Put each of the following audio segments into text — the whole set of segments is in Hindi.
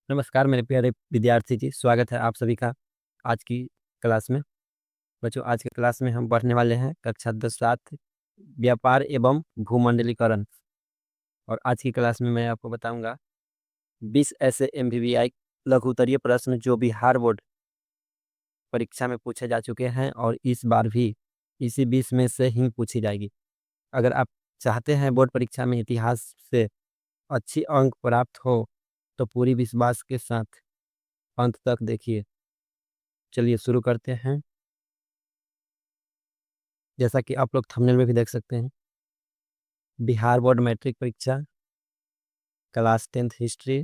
नमस्कार मेरे प्यारे विद्यार्थी जी, स्वागत है आप सभी का आज की क्लास में। बच्चों, आज की क्लास में हम पढ़ने वाले हैं कक्षा 10-7 व्यापार एवं भूमंडलीकरण। और आज की क्लास में मैं आपको बताऊंगा 20 ऐसे एमवीवीआई लघु उत्तरीय प्रश्न जो बिहार बोर्ड परीक्षा में पूछे जा चुके हैं और इस बार भी इसी 20 में से ही पूछी जाएगी। अगर आप चाहते हैं बोर्ड परीक्षा में इतिहास से अच्छी अंक प्राप्त हो तो पूरी विश्वास के साथ अंत तक देखिए। चलिए शुरू करते हैं। जैसा कि आप लोग थंबनेल में भी देख सकते हैं, बिहार बोर्ड मैट्रिक परीक्षा क्लास 10th हिस्ट्री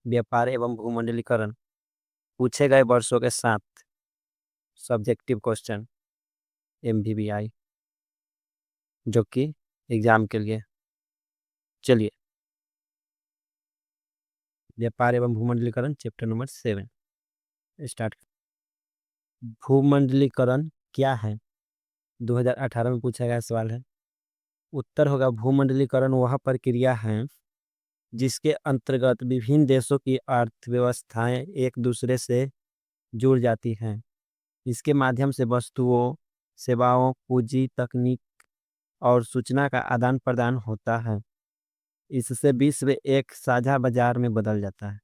व्यापार एवं भूमंडलीकरण पूछे गए वर्षों के साथ सब्जेक्टिव क्वेश्चन एमवीवीआई जो कि एग्जाम के लिए। चलिए, व्यापार एवं भूमंडलीकरण चैप्टर नंबर 7 स्टार्ट। भूमंडलीकरण क्या है? 2018 में पूछा गया सवाल है। उत्तर होगा भूमंडलीकरण वह प्रक्रिया है जिसके अंतर्गत विभिन्न देशों की अर्थव्यवस्थाएं एक दूसरे से जुड़ जाती हैं। इसके माध्यम से वस्तुओं, सेवाओं, पूंजी, तकनीक और सूचना का आदान प्रदान होता है। इससे विश्व एक साझा बाजार में बदल जाता है।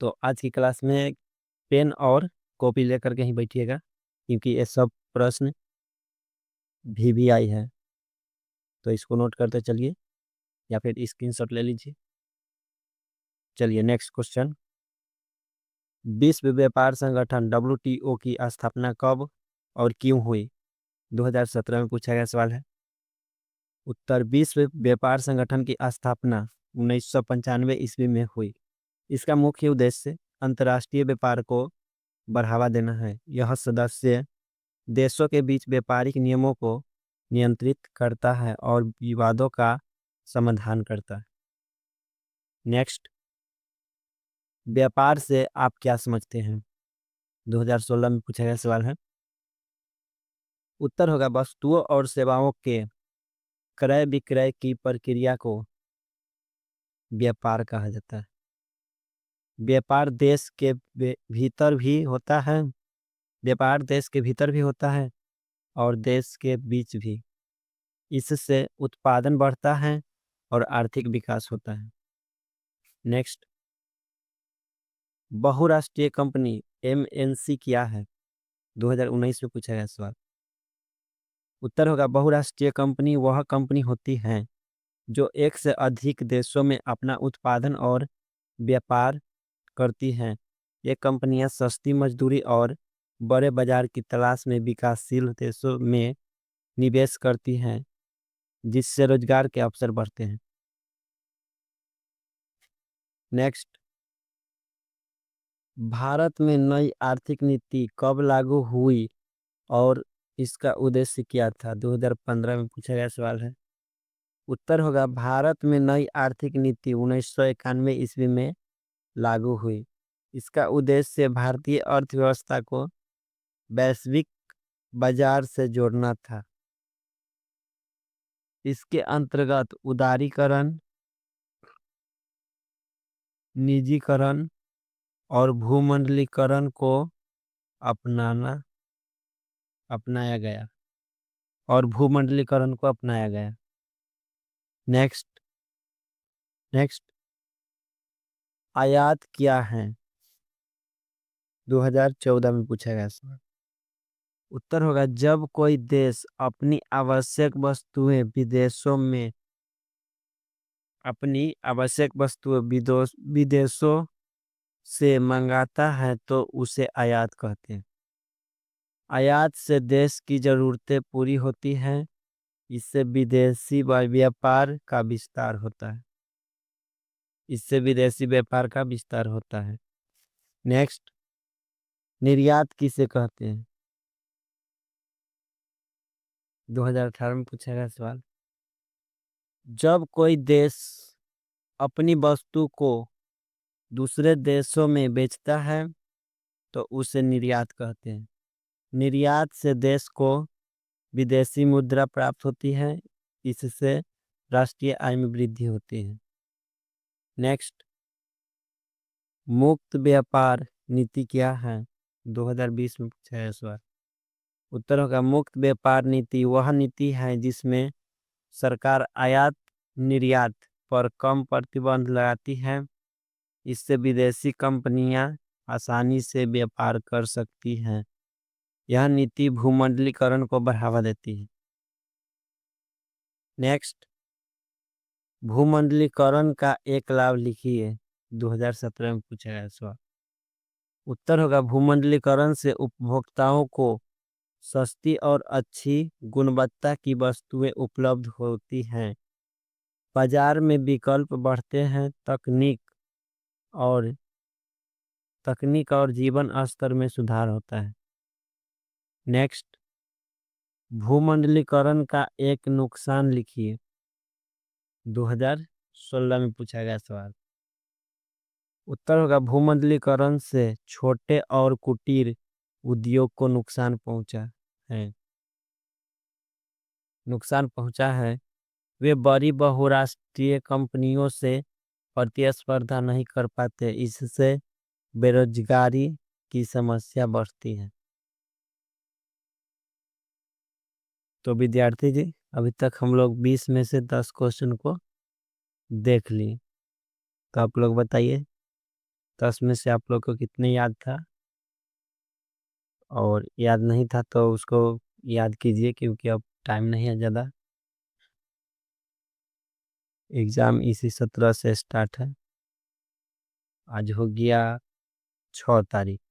तो आज की क्लास में पेन और कॉपी लेकर के ही बैठिएगा, क्योंकि ये सब प्रश्न वीवीआई है। तो इसको नोट करते चलिए या फिर स्क्रीनशॉट ले लीजिए। चलिए नेक्स्ट क्वेश्चन। विश्व व्यापार संगठन WTO की स्थापना कब और क्यों हुई? 2017 में पूछा गया सवाल है। उत्तर विश्व व्यापार संगठन की स्थापना 1995 ईस्वी में हुई। इसका मुख्य उद्देश्य अंतर्राष्ट्रीय व्यापार को बढ़ावा देना है। यह सदस्य देशों के बीच व्यापारिक नियमों को नियंत्रित करता है और विवादों का समाधान करता है। नेक्स्ट, व्यापार से आप क्या समझते हैं? 2016 में पूछा गया सवाल है। उत्तर होगा वस्तुओं और सेवाओं के क्रय विक्रय की प्रक्रिया को व्यापार कहा जाता है। व्यापार देश के भीतर भी होता है, व्यापार देश के भीतर भी होता है और देश के बीच भी। इससे उत्पादन बढ़ता है और आर्थिक विकास होता है। नेक्स्ट, बहुराष्ट्रीय कंपनी MNC क्या है? 2019 में पूछा गया सवाल। उत्तर होगा बहुराष्ट्रीय कंपनी वह कंपनी होती है जो एक से अधिक देशों में अपना उत्पादन और व्यापार करती हैं। ये कंपनियां सस्ती मजदूरी और बड़े बाजार की तलाश में विकासशील देशों में निवेश करती हैं, जिससे रोजगार के अवसर बढ़ते हैं। नेक्स्ट, भारत में नई आर्थिक नीति कब लागू हुई और इसका उद्देश्य क्या था? 2015 में पूछा गया सवाल है। उत्तर होगा भारत में नई आर्थिक नीति 1991 ईस्वी में लागू हुई। इसका उद्देश्य भारतीय अर्थव्यवस्था को वैश्विक बाजार से जोड़ना था। इसके अंतर्गत उदारीकरण, निजीकरण और अपनाना अपनाया गया भूमंडलीकरण को अपनाया गया। नेक्स्ट नेक्स्ट, आयात क्या है? 2014 में पूछा गया सवाल। उत्तर होगा जब कोई देश अपनी आवश्यक वस्तुएं विदेशों से मंगाता है तो उसे आयात कहते हैं। आयात से देश की जरूरतें पूरी होती हैं। इससे विदेशी व्यापार का विस्तार होता है। नेक्स्ट, निर्यात किसे कहते हैं? 2018 में पूछा गया सवाल। जब कोई देश अपनी वस्तु को दूसरे देशों में बेचता है तो उसे निर्यात कहते हैं। निर्यात से देश को विदेशी मुद्रा प्राप्त होती है। इससे राष्ट्रीय आय में वृद्धि होती है। नेक्स्ट, मुक्त व्यापार नीति क्या है? 2020 में पूछा है सवाल। उत्तर होगा मुक्त व्यापार नीति वह नीति है जिसमें सरकार आयात निर्यात पर कम प्रतिबंध लगाती है। इससे विदेशी कंपनियां आसानी से व्यापार कर सकती हैं। यह नीति भूमंडलीकरण को बढ़ावा देती है। नेक्स्ट, भूमंडलीकरण का एक लाभ लिखिए। 2017 में पूछा गया सवाल। उत्तर होगा भूमंडलीकरण से उपभोक्ताओं को सस्ती और अच्छी गुणवत्ता की वस्तुएं उपलब्ध होती हैं। बाजार में विकल्प बढ़ते हैं। और तकनीक और जीवन स्तर में सुधार होता है। नेक्स्ट, भूमंडलीकरण का एक नुकसान लिखिए। 2016 में पूछा गया सवाल। उत्तर होगा भूमंडलीकरण से छोटे और कुटीर उद्योग को नुकसान पहुंचा है। वे बड़ी बहुराष्ट्रीय कंपनियों से प्रतिस्पर्धा नहीं कर पाते। इससे बेरोजगारी की समस्या बढ़ती है। तो विद्यार्थी जी, अभी तक हम लोग 20 में से 10 क्वेश्चन को देख लिए। तो आप लोग बताइए 10 में से आप लोग को कितने याद था, और याद नहीं था तो उसको याद कीजिए, क्योंकि अब टाइम नहीं है ज़्यादा। एग्ज़ाम इसी 17 से स्टार्ट है। आज हो गया 6 तारीख,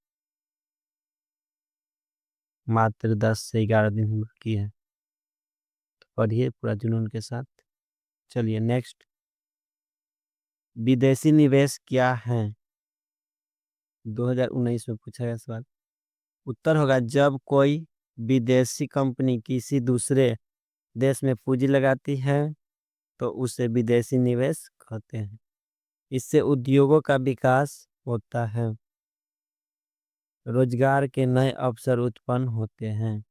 मात्र 10 से 11 दिन बाकी है। तो पढ़िए पूरा जुनून के साथ। चलिए नेक्स्ट, विदेशी निवेश क्या है? 2019 में पूछा गया सवाल। उत्तर होगा जब कोई विदेशी कंपनी किसी दूसरे देश में पूंजी लगाती है तो उसे विदेशी निवेश कहते हैं। इससे उद्योगों का विकास होता है। रोजगार के नए अवसर उत्पन्न होते हैं।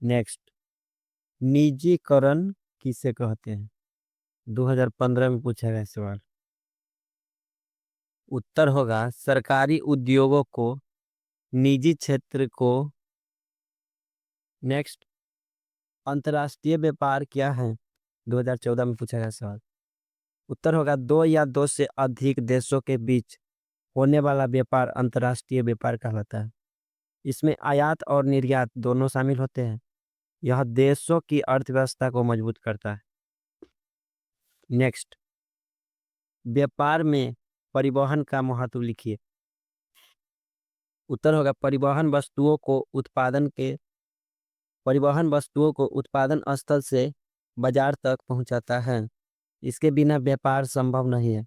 नेक्स्ट, निजीकरण किसे कहते हैं? 2015 में पूछा गया सवाल। उत्तर होगा सरकारी उद्योगों को निजी क्षेत्र को। नेक्स्ट, अंतर्राष्ट्रीय व्यापार क्या है? 2014 में पूछा गया सवाल। उत्तर होगा दो या दो से अधिक देशों के बीच होने वाला व्यापार अंतर्राष्ट्रीय व्यापार कहलाता है। इसमें आयात और निर्यात दोनों शामिल होते हैं। यह देशों की अर्थव्यवस्था को मजबूत करता है। नेक्स्ट, व्यापार में परिवहन का महत्व लिखिए। उत्तर होगा परिवहन वस्तुओं को उत्पादन स्थल से बाजार तक पहुंचाता है। इसके बिना व्यापार संभव नहीं है।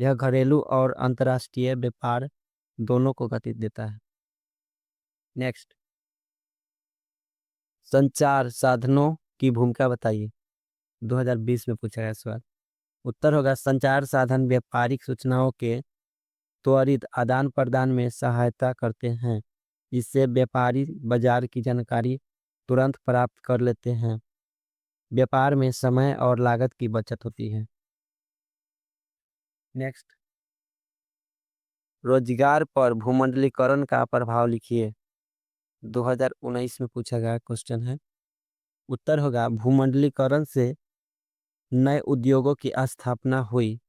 यह घरेलू और अंतर्राष्ट्रीय व्यापार दोनों को गति देता है। नेक्स्ट, संचार साधनों की भूमिका बताइए। 2020 में पूछा गया सवाल। उत्तर होगा संचार साधन व्यापारिक सूचनाओं के त्वरित आदान प्रदान में सहायता करते हैं। इससे व्यापारी बाजार की जानकारी तुरंत प्राप्त कर लेते हैं। व्यापार में समय और लागत की बचत होती है। नेक्स्ट, रोजगार पर भूमंडलीकरण का प्रभाव लिखिए। 2019 में पूछा गया क्वेश्चन है। उत्तर होगा भूमंडलीकरण से नए उद्योगों की स्थापना हुई,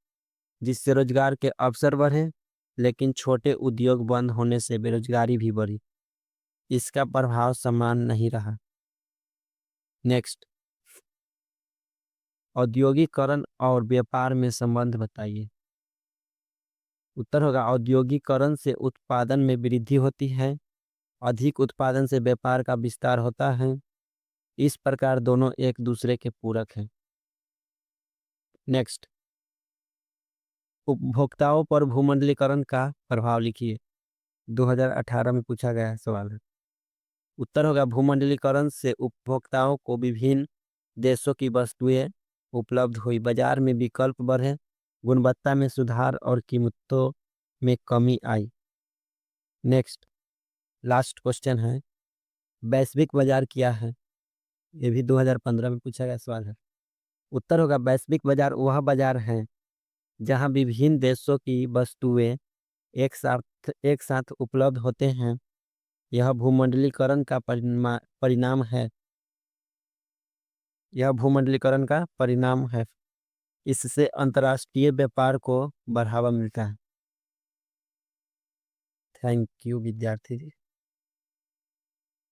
जिससे रोजगार के अवसर बढ़े। लेकिन छोटे उद्योग बंद होने से बेरोजगारी भी बढ़ी। इसका प्रभाव समान नहीं रहा। नेक्स्ट, औद्योगिकरण और व्यापार में संबंध बताइए। उत्तर होगा औद्योगिकरण से उत्पादन में वृद्धि होती है। अधिक उत्पादन से व्यापार का विस्तार होता है। इस प्रकार दोनों एक दूसरे के पूरक हैं। नेक्स्ट, उपभोक्ताओं पर भूमंडलीकरण का प्रभाव लिखिए। 2018 में पूछा गया सवाल है। उत्तर होगा भूमंडलीकरण से उपभोक्ताओं को विभिन्न देशों की वस्तुएं उपलब्ध हुई। बाजार में विकल्प बढ़े, गुणवत्ता में सुधार और कीमतों में कमी आई। नेक्स्ट, लास्ट क्वेश्चन है, वैश्विक बाजार क्या है? ये भी 2015 में पूछा गया सवाल है। उत्तर होगा वैश्विक बाजार वह बाजार है जहाँ विभिन्न देशों की वस्तुएं एक साथ उपलब्ध होते हैं, यह भूमंडलीकरण का परिणाम है। यह भूमंडलीकरण का परिणाम है। इससे अंतर्राष्ट्रीय व्यापार को बढ़ावा मिलता है। थैंक यू विद्यार्थी जी।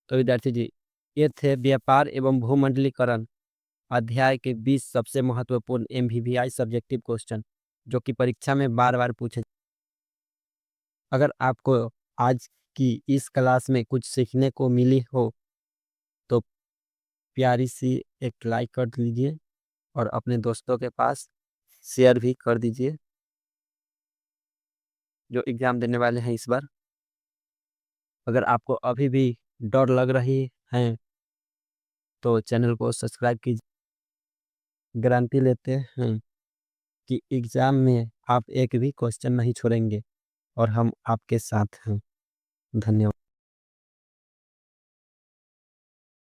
तो विद्यार्थी जी, ये थे व्यापार एवं भूमंडलीकरण अध्याय के 20 सबसे महत्वपूर्ण MVVI सब्जेक्टिव क्वेश्चन, जो कि परीक्षा में बार बार पूछे। अगर आपको आज की इस क्लास में कुछ सीखने को मिली हो तो प्यारी सी एक लाइक कर दीजिए और अपने दोस्तों के पास शेयर भी कर दीजिए जो एग्जाम देने वाले हैं इस बार। अगर आपको अभी भी डर लग रही है तो चैनल को सब्सक्राइब कीजिए। गारंटी लेते हैं कि एग्जाम में आप एक भी क्वेश्चन नहीं छोड़ेंगे और हम आपके साथ हैं। धन्यवाद।